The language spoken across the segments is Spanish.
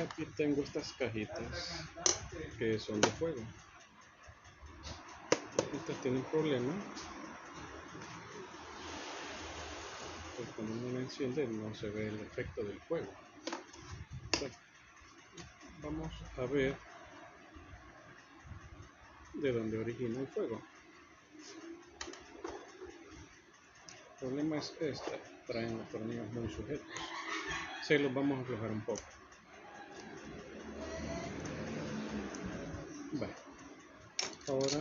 Aquí tengo estas cajitas que son de fuego. Estas tienen problema, pues cuando uno la enciende no se ve el efecto del fuego. Bueno, vamos a ver de dónde origina el fuego. El problema es este, traen los tornillos muy sujetos. Se los vamos a aflojar un poco. Vale. Ahora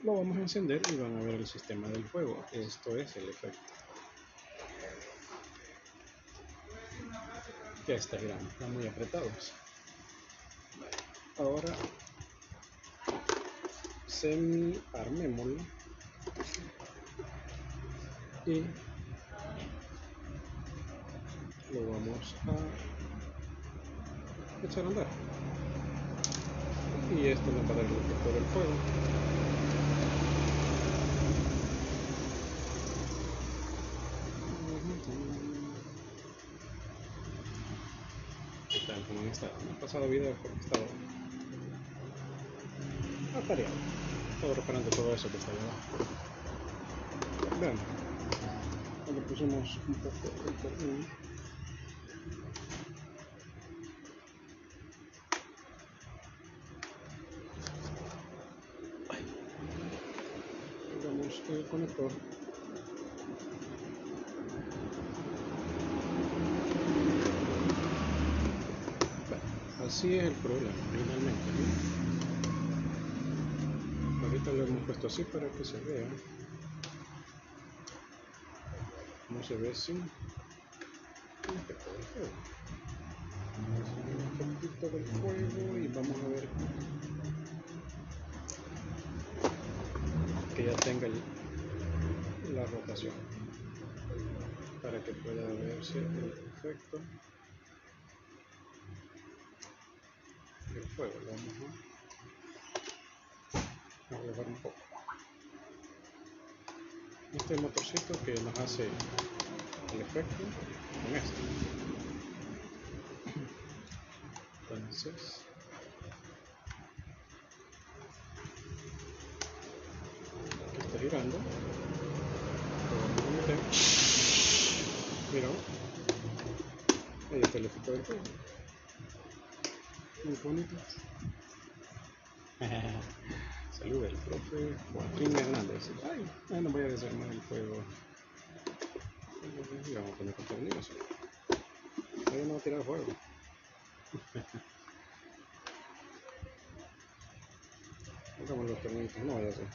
lo vamos a encender y van a ver el sistema del fuego. Esto es el efecto. Ya está girando, están muy apretados. Vale. Ahora semi-armémoslo y lo vamos a echar a andar. Y esto nos va a dar el efecto del fuego. Están como en estado. No he pasado videos porque estaba atareado. Estaba reparando todo eso que está allá abajo. Vean, cuando pusimos un poco el tornillo. Pegamos el conector. Así es el problema finalmente, ¿no? Ahorita lo hemos puesto así para que se vea cómo se ve sin el efecto del fuego. Un poquito del fuego y vamos a ver que ya tenga la rotación para que pueda verse el efecto del fuego. Lo vamos a elevar un poco. Este motorcito que nos hace el efecto con esto. Entonces aquí está girando. Lo vamos a meter. Mira, ahí está el efecto del fuego. Muy bonito. Saluda el profe Joaquín Hernández. Ay, no voy a desarmar el fuego. Y vamos a poner con tornillos. Ahí no va a tirar fuego. Hagamos los tornillos, no vaya a ser.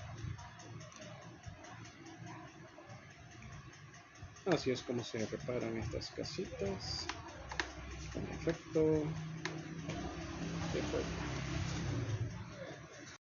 Así es como se reparan estas casitas con efecto de fuego.